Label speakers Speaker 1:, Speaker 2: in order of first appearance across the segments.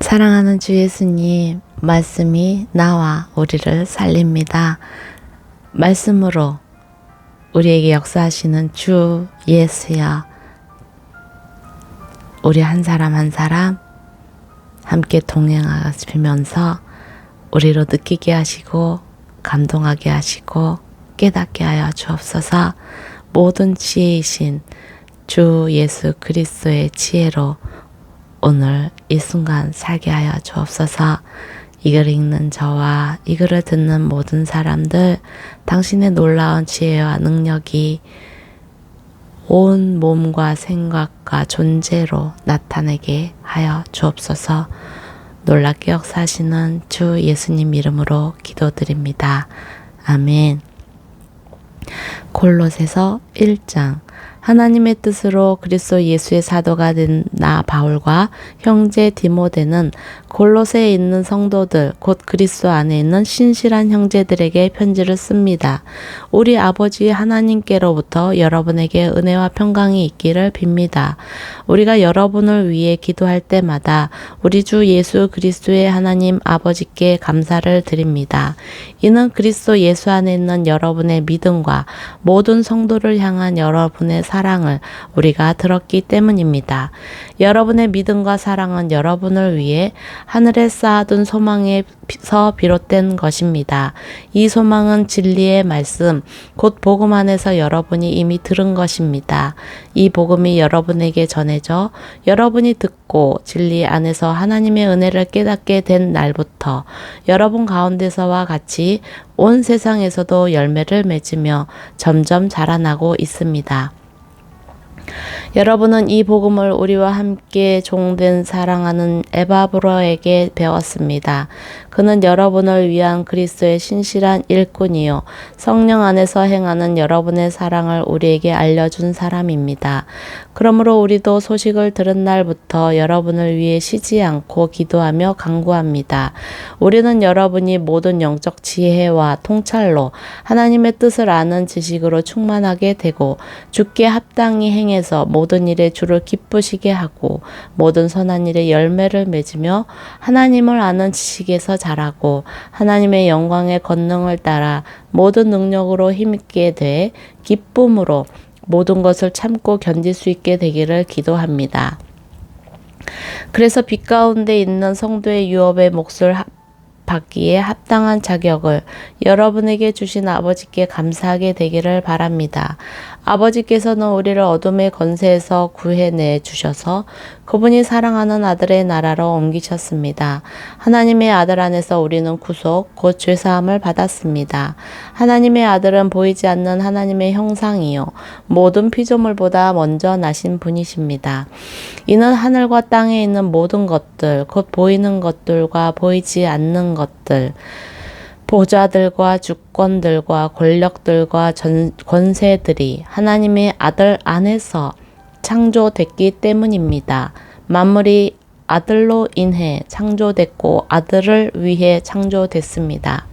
Speaker 1: 사랑하는 주 예수님, 말씀이 나와 우리를 살립니다. 말씀으로 우리에게 역사하시는 주 예수여, 우리 한 사람 한 사람 함께 동행하시면서 우리로 느끼게 하시고 감동하게 하시고 깨닫게 하여 주옵소서. 모든 지혜이신 주 예수 그리스도의 지혜로 오늘 이 순간 살게 하여 주옵소서. 이 글을 읽는 저와 이 글을 듣는 모든 사람들, 당신의 놀라운 지혜와 능력이 온 몸과 생각과 존재로 나타내게 하여 주옵소서. 놀랍게 역사하시는 주 예수님 이름으로 기도드립니다. 아멘. 골로새서 1장. 하나님의 뜻으로 그리스도 예수의 사도가 된 나 바울과 형제 디모데는 골로새에 있는 성도들 곧 그리스도 안에 있는 신실한 형제들에게 편지를 씁니다. 우리 아버지 하나님께로부터 여러분에게 은혜와 평강이 있기를 빕니다. 우리가 여러분을 위해 기도할 때마다 우리 주 예수 그리스도의 하나님 아버지께 감사를 드립니다. 이는 그리스도 예수 안에 있는 여러분의 믿음과 모든 성도를 향한 여러분의 사랑을 우리가 들었기 때문입니다. 여러분의 믿음과 사랑은 여러분을 위해 하늘에 쌓아둔 소망에서 비롯된 것입니다. 이 소망은 진리의 말씀, 곧 복음 안에서 여러분이 이미 들은 것입니다. 이 복음이 여러분에게 전해져 여러분이 듣고 진리 안에서 하나님의 은혜를 깨닫게 된 날부터 여러분 가운데서와 같이 온 세상에서도 열매를 맺으며 점점 자라나고 있습니다. 여러분은 이 복음을 우리와 함께 종된 사랑하는 에바브로에게 배웠습니다. 그는 여러분을 위한 그리스도의 신실한 일꾼이요 성령 안에서 행하는 여러분의 사랑을 우리에게 알려준 사람입니다. 그러므로 우리도 소식을 들은 날부터 여러분을 위해 쉬지 않고 기도하며 간구합니다. 우리는 여러분이 모든 영적 지혜와 통찰로 하나님의 뜻을 아는 지식으로 충만하게 되고 주께 합당히 행해서 모든 일에 주를 기쁘시게 하고 모든 선한 일에 열매를 맺으며 하나님을 아는 지식에서 자라고 하나님의 영광의 권능을 따라 모든 능력으로 힘있게 돼 기쁨으로 모든 것을 참고 견딜 수 있게 되기를 기도합니다. 그래서 빛 가운데 있는 성도의 유업의 몫을 받기에 합당한 자격을 여러분에게 주신 아버지께 감사하게 되기를 바랍니다. 아버지께서는 우리를 어둠의 권세에서 구해내 주셔서 그분이 사랑하는 아들의 나라로 옮기셨습니다. 하나님의 아들 안에서 우리는 구속, 곧 죄사함을 받았습니다. 하나님의 아들은 보이지 않는 하나님의 형상이요 모든 피조물보다 먼저 나신 분이십니다. 이는 하늘과 땅에 있는 모든 것들, 곧 보이는 것들과 보이지 않는 것들, 보좌들과 주권들과 권력들과 권세들이 하나님의 아들 안에서 창조됐기 때문입니다. 만물이 아들로 인해 창조됐고 아들을 위해 창조됐습니다.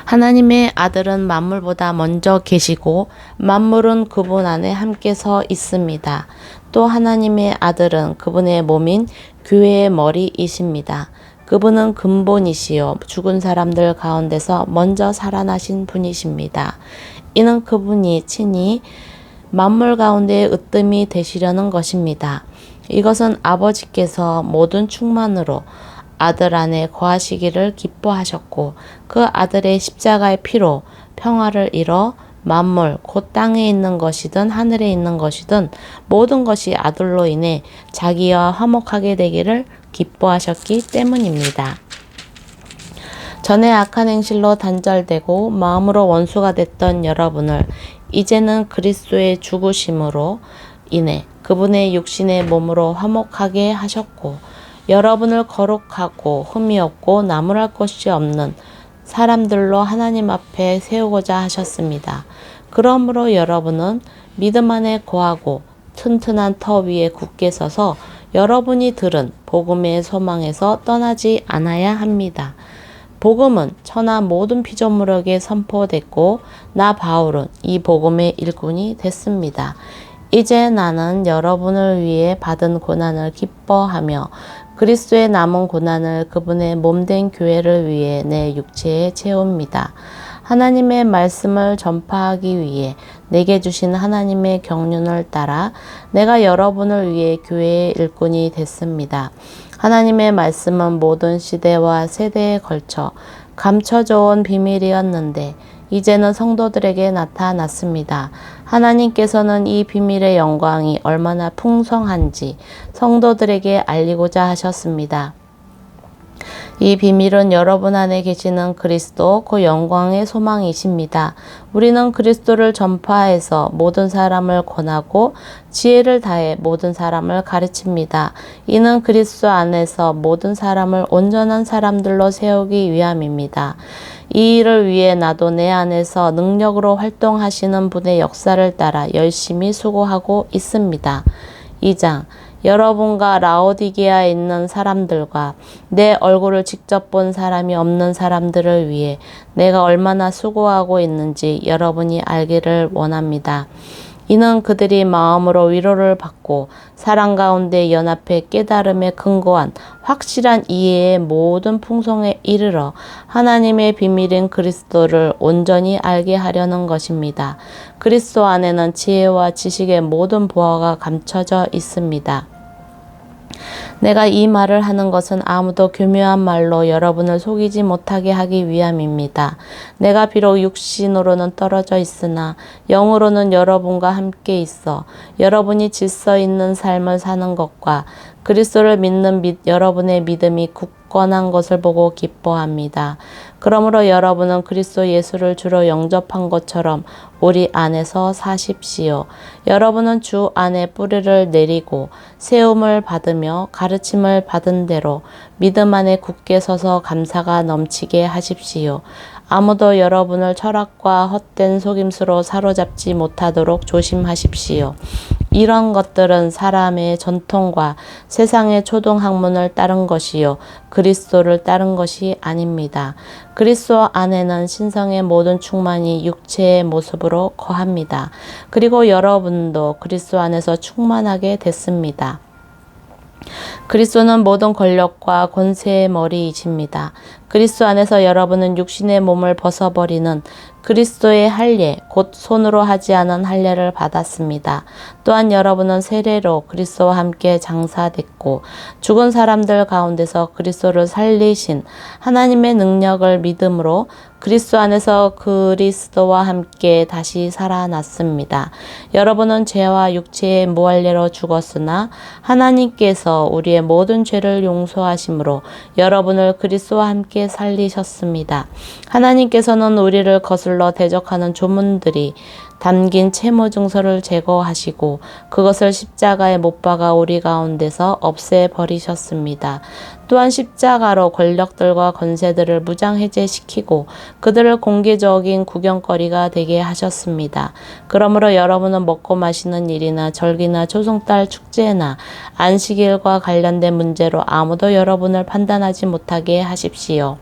Speaker 1: 하나님의 아들은 만물보다 먼저 계시고 만물은 그분 안에 함께 서 있습니다. 또 하나님의 아들은 그분의 몸인 교회의 머리이십니다. 그분은 근본이시요 죽은 사람들 가운데서 먼저 살아나신 분이십니다. 이는 그분이 친히 만물 가운데 으뜸이 되시려는 것입니다. 이것은 아버지께서 모든 충만으로 아들 안에 거하시기를 기뻐하셨고 그 아들의 십자가의 피로 평화를 이뤄 만물 곧 땅에 있는 것이든 하늘에 있는 것이든 모든 것이 아들로 인해 자기와 화목하게 되기를 기뻐하셨기 때문입니다. 전에 악한 행실로 단절되고 마음으로 원수가 됐던 여러분을 이제는 그리스도의 죽으심으로 인해 그분의 육신의 몸으로 화목하게 하셨고 여러분을 거룩하고 흠이 없고 나무랄 것이 없는 사람들로 하나님 앞에 세우고자 하셨습니다. 그러므로 여러분은 믿음 안에 거하고 튼튼한 터 위에 굳게 서서 여러분이 들은 복음의 소망에서 떠나지 않아야 합니다. 복음은 천하 모든 피조물에게 선포됐고 나 바울은 이 복음의 일꾼이 됐습니다. 이제 나는 여러분을 위해 받은 고난을 기뻐하며 그리스도의 남은 고난을 그분의 몸된 교회를 위해 내 육체에 채웁니다. 하나님의 말씀을 전파하기 위해 내게 주신 하나님의 경륜을 따라 내가 여러분을 위해 교회의 일꾼이 됐습니다. 하나님의 말씀은 모든 시대와 세대에 걸쳐 감춰져 온 비밀이었는데 이제는 성도들에게 나타났습니다. 하나님께서는 이 비밀의 영광이 얼마나 풍성한지 성도들에게 알리고자 하셨습니다. 이 비밀은 여러분 안에 계시는 그리스도, 그 영광의 소망이십니다. 우리는 그리스도를 전파해서 모든 사람을 권하고 지혜를 다해 모든 사람을 가르칩니다. 이는 그리스도 안에서 모든 사람을 온전한 사람들로 세우기 위함입니다. 이 일을 위해 나도 내 안에서 능력으로 활동하시는 분의 역사를 따라 열심히 수고하고 있습니다. 2장 여러분과 라오디게아에 있는 사람들과 내 얼굴을 직접 본 사람이 없는 사람들을 위해 내가 얼마나 수고하고 있는지 여러분이 알기를 원합니다. 이는 그들이 마음으로 위로를 받고 사랑 가운데 연합해 깨달음에 근거한 확실한 이해의 모든 풍성에 이르러 하나님의 비밀인 그리스도를 온전히 알게 하려는 것입니다. 그리스도 안에는 지혜와 지식의 모든 보화가 감춰져 있습니다. 내가 이 말을 하는 것은 아무도 교묘한 말로 여러분을 속이지 못하게 하기 위함입니다. 내가 비록 육신으로는 떨어져 있으나 영으로는 여러분과 함께 있어 여러분이 질서 있는 삶을 사는 것과 그리스도를 믿는 여러분의 믿음이 굳건한 것을 보고 기뻐합니다. 그러므로 여러분은 그리스도 예수를 주로 영접한 것처럼 우리 안에서 사십시오. 여러분은 주 안에 뿌리를 내리고 세움을 받으며 가르침을 받은 대로 믿음 안에 굳게 서서 감사가 넘치게 하십시오. 아무도 여러분을 철학과 헛된 속임수로 사로잡지 못하도록 조심하십시오. 이런 것들은 사람의 전통과 세상의 초등학문을 따른 것이요 그리스도를 따른 것이 아닙니다. 그리스도 안에는 신성의 모든 충만이 육체의 모습으로 거합니다. 그리고 여러분도 그리스도 안에서 충만하게 됐습니다. 그리스도는 모든 권력과 권세의 머리이십니다. 그리스도 안에서 여러분은 육신의 몸을 벗어버리는 그리스도의 할례, 곧 손으로 하지 않은 할례를 받았습니다. 또한 여러분은 세례로 그리스도와 함께 장사됐고 죽은 사람들 가운데서 그리스도를 살리신 하나님의 능력을 믿음으로 그리스도 안에서 그리스도와 함께 다시 살아났습니다. 여러분은 죄와 육체의 무할례로 죽었으나 하나님께서 우리의 모든 죄를 용서하심으로 여러분을 그리스도와 함께 살리셨습니다. 하나님께서는 우리를 거슬러 대적하는 조문들이 담긴 채무 증서를 제거하시고 그것을 십자가에 못 박아 우리 가운데서 없애버리셨습니다. 또한 십자가로 권력들과 권세들을 무장해제시키고 그들을 공개적인 구경거리가 되게 하셨습니다. 그러므로 여러분은 먹고 마시는 일이나 절기나 초승달 축제나 안식일과 관련된 문제로 아무도 여러분을 판단하지 못하게 하십시오.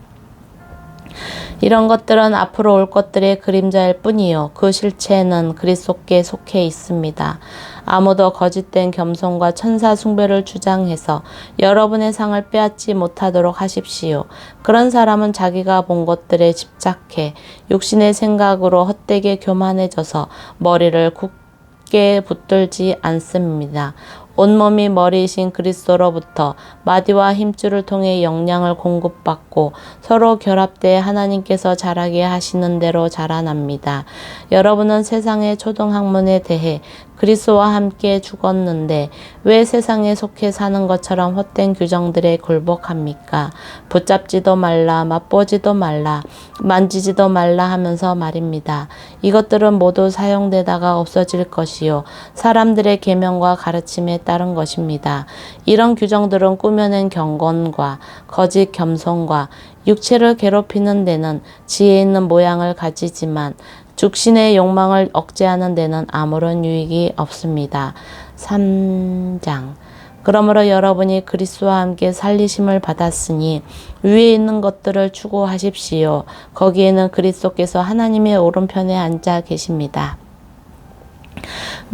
Speaker 1: 이런 것들은 앞으로 올 것들의 그림자일 뿐이요 그 실체는 그리스도께 속해 있습니다. 아무도 거짓된 겸손과 천사 숭배를 주장해서 여러분의 상을 빼앗지 못하도록 하십시오. 그런 사람은 자기가 본 것들에 집착해 육신의 생각으로 헛되게 교만해져서 머리를 굳게 붙들지 않습니다. 온몸이 머리이신 그리스도로부터 마디와 힘줄을 통해 영양을 공급받고 서로 결합돼 하나님께서 자라게 하시는 대로 자라납니다. 여러분은 세상의 초등학문에 대해 그리스도와 함께 죽었는데 왜 세상에 속해 사는 것처럼 헛된 규정들에 굴복합니까? 붙잡지도 말라, 맛보지도 말라, 만지지도 말라 하면서 말입니다. 이것들은 모두 사용되다가 없어질 것이요 사람들의 계명과 가르침에 따른 것입니다. 이런 규정들은 꾸며낸 경건과 거짓 겸손과 육체를 괴롭히는 데는 지혜 있는 모양을 가지지만 죽신의 욕망을 억제하는 데는 아무런 유익이 없습니다. 3장 그러므로 여러분이 그리스도와 함께 살리심을 받았으니 위에 있는 것들을 추구하십시오. 거기에는 그리스도께서 하나님의 오른편에 앉아 계십니다.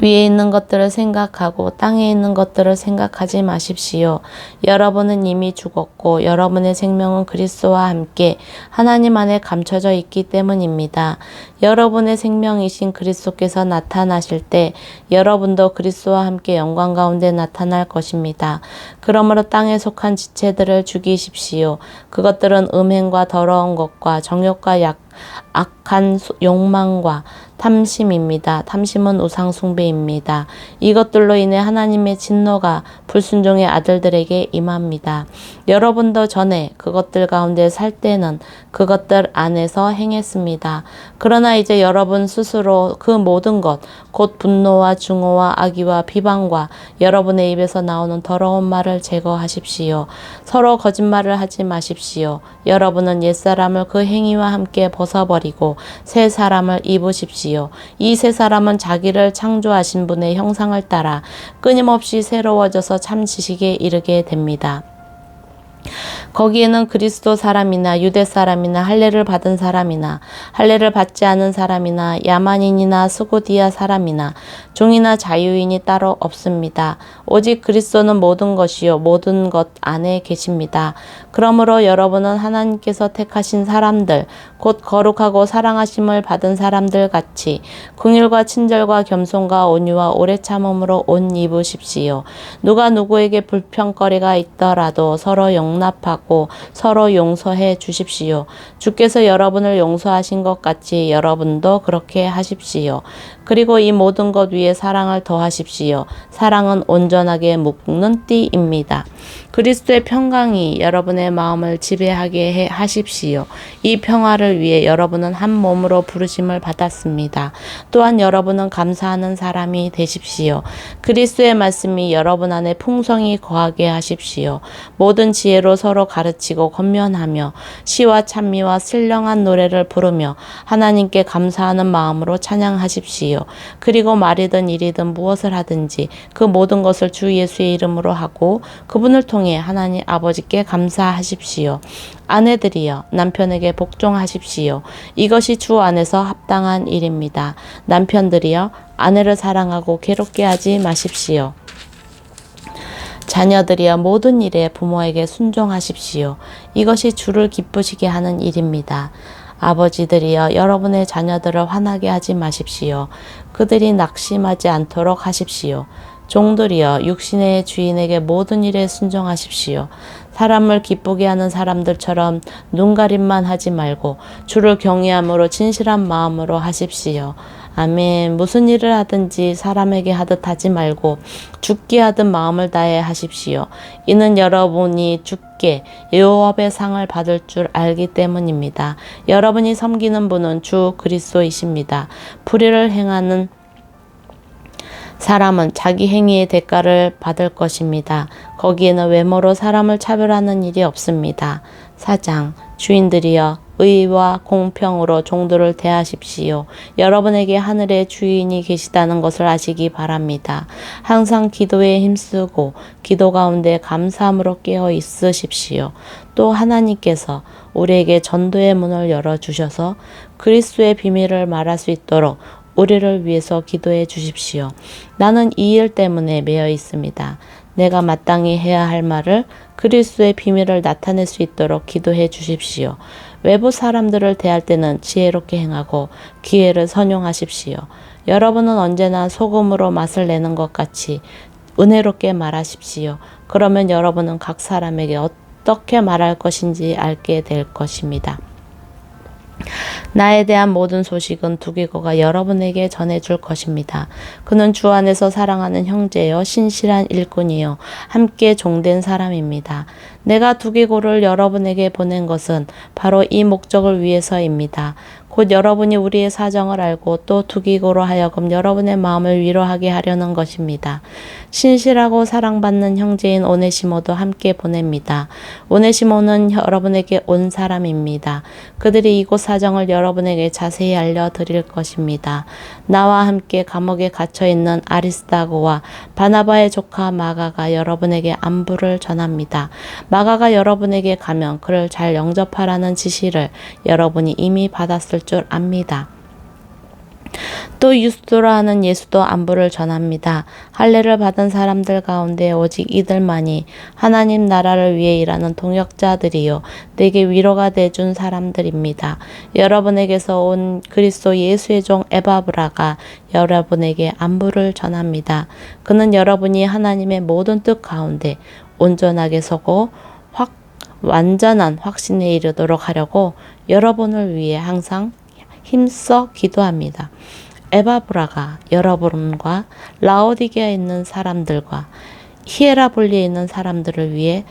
Speaker 1: 위에 있는 것들을 생각하고 땅에 있는 것들을 생각하지 마십시오. 여러분은 이미 죽었고 여러분의 생명은 그리스도와 함께 하나님 안에 감춰져 있기 때문입니다. 여러분의 생명이신 그리스도께서 나타나실 때 여러분도 그리스도와 함께 영광 가운데 나타날 것입니다. 그러므로 땅에 속한 지체들을 죽이십시오. 그것들은 음행과 더러운 것과 정욕과 악한 욕망과 탐심입니다. 탐심은 우상 숭배입니다. 이것들로 인해 하나님의 진노가 불순종의 아들들에게 임합니다. 여러분도 전에 그것들 가운데 살 때는 그것들 안에서 행했습니다. 그러나 이제 여러분 스스로 그 모든 것, 곧 분노와 증오와 악의와 비방과 여러분의 입에서 나오는 더러운 말을 제거하십시오. 서로 거짓말을 하지 마십시오. 여러분은 옛사람을 그 행위와 함께 벗어버리고 새 사람을 입으십시오. 이 새 사람은 자기를 창조하신 분의 형상을 따라 끊임없이 새로워져서 참 지식에 이르게 됩니다. 거기에는 그리스도 사람이나 유대 사람이나 할례를 받은 사람이나 할례를 받지 않은 사람이나 야만인이나 스고디아 사람이나 종이나 자유인이 따로 없습니다. 오직 그리스도는 모든 것이요 모든 것 안에 계십니다. 그러므로 여러분은 하나님께서 택하신 사람들 곧 거룩하고 사랑하심을 받은 사람들 같이 긍휼과 친절과 겸손과 온유와 오래 참음으로 옷 입으십시오. 누가 누구에게 불평거리가 있더라도 서로 용납하고 서로 용서해 주십시오. 주께서 여러분을 용서하신 것 같이 여러분도 그렇게 하십시오. 그리고 이 모든 것 위에 사랑을 더하십시오. 사랑은 온전하게 묶는 띠입니다. 그리스도의 평강이 여러분의 마음을 지배하게 하십시오. 이 평화를 위해 여러분은 한 몸으로 부르심을 받았습니다. 또한 여러분은 감사하는 사람이 되십시오. 그리스도의 말씀이 여러분 안에 풍성히 거하게 하십시오. 모든 지혜로 서로 가르치고 권면하며 시와 찬미와 신령한 노래를 부르며 하나님께 감사하는 마음으로 찬양하십시오. 그리고 말이든 일이든 무엇을 하든지 그 모든 것을 주 예수의 이름으로 하고 그분을 통해 하나님 아버지께 감사하십시오. 아내들이여 남편에게 복종하십시오. 이것이 주 안에서 합당한 일입니다. 남편들이여 아내를 사랑하고 괴롭게 하지 마십시오. 자녀들이여 모든 일에 부모에게 순종하십시오. 이것이 주를 기쁘시게 하는 일입니다. 아버지들이여 여러분의 자녀들을 화나게 하지 마십시오. 그들이 낙심하지 않도록 하십시오. 종들이여 육신의 주인에게 모든 일에 순종하십시오. 사람을 기쁘게 하는 사람들처럼 눈가림만 하지 말고 주를 경외함으로 진실한 마음으로 하십시오. 아멘. 무슨 일을 하든지 사람에게 하듯 하지 말고 주께 하듯 마음을 다해 하십시오. 이는 여러분이 주께 여호와의 상을 받을 줄 알기 때문입니다. 여러분이 섬기는 분은 주 그리스도이십니다. 불의를 행하는 사람은 자기 행위의 대가를 받을 것입니다. 거기에는 외모로 사람을 차별하는 일이 없습니다. 4장 주인들이여 의와 공평으로 종들을 대하십시오. 여러분에게 하늘의 주인이 계시다는 것을 아시기 바랍니다. 항상 기도에 힘쓰고 기도 가운데 감사함으로 깨어 있으십시오. 또 하나님께서 우리에게 전도의 문을 열어주셔서 그리스도의 비밀을 말할 수 있도록 우리를 위해서 기도해 주십시오. 나는 이 일 때문에 매여 있습니다. 내가 마땅히 해야 할 말을 그리스도의 비밀을 나타낼 수 있도록 기도해 주십시오. 외부 사람들을 대할 때는 지혜롭게 행하고 기회를 선용하십시오. 여러분은 언제나 소금으로 맛을 내는 것 같이 은혜롭게 말하십시오. 그러면 여러분은 각 사람에게 어떻게 말할 것인지 알게 될 것입니다. 나에 대한 모든 소식은 두기고가 여러분에게 전해줄 것입니다. 그는 주 안에서 사랑하는 형제요 신실한 일꾼이요 함께 종된 사람입니다. 내가 두기고를 여러분에게 보낸 것은 바로 이 목적을 위해서입니다. 곧 여러분이 우리의 사정을 알고 또 두기고로 하여금 여러분의 마음을 위로하게 하려는 것입니다. 신실하고 사랑받는 형제인 오네시모도 함께 보냅니다. 오네시모는 여러분에게 온 사람입니다. 그들이 이곳 사정을 여러분에게 자세히 알려드릴 것입니다. 나와 함께 감옥에 갇혀있는 아리스다고와 바나바의 조카 마가가 여러분에게 안부를 전합니다. 마가가 여러분에게 가면 그를 잘 영접하라는 지시를 여러분이 이미 받았을 줄 압니다. 또 유스도라 하는 예수도 안부를 전합니다. 할례를 받은 사람들 가운데 오직 이들만이 하나님 나라를 위해 일하는 동역자들이요 내게 위로가 돼준 사람들입니다. 여러분에게서 온 그리스도 예수의 종 에바브라가 여러분에게 안부를 전합니다. 그는 여러분이 하나님의 모든 뜻 가운데 온전하게 서고 완전한 확신에 이르도록 하려고 여러분을 위해 항상 힘써 기도합니다. 에바브라가 여러분과 라오디게아에 있는 사람들과 히에라볼리에 있는 사람들을 위해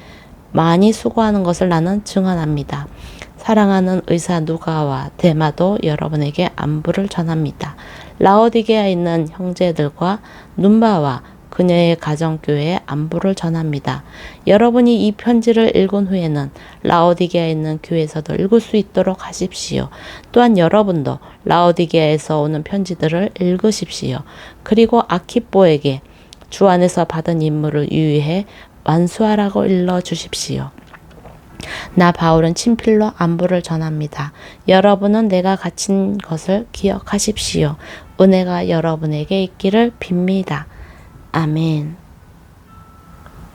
Speaker 1: 많이 수고하는 것을 나는 증언합니다. 사랑하는 의사 누가와 데마도 여러분에게 안부를 전합니다. 라오디게아에 있는 형제들과 눈바와 그녀의 가정교회에 안부를 전합니다. 여러분이 이 편지를 읽은 후에는 라오디게아에 있는 교회에서도 읽을 수 있도록 하십시오. 또한 여러분도 라오디게아에서 오는 편지들을 읽으십시오. 그리고 아키뽀에게 주 안에서 받은 임무를 유의해 완수하라고 일러주십시오. 나 바울은 친필로 안부를 전합니다. 여러분은 내가 갇힌 것을 기억하십시오. 은혜가 여러분에게 있기를 빕니다. 아멘.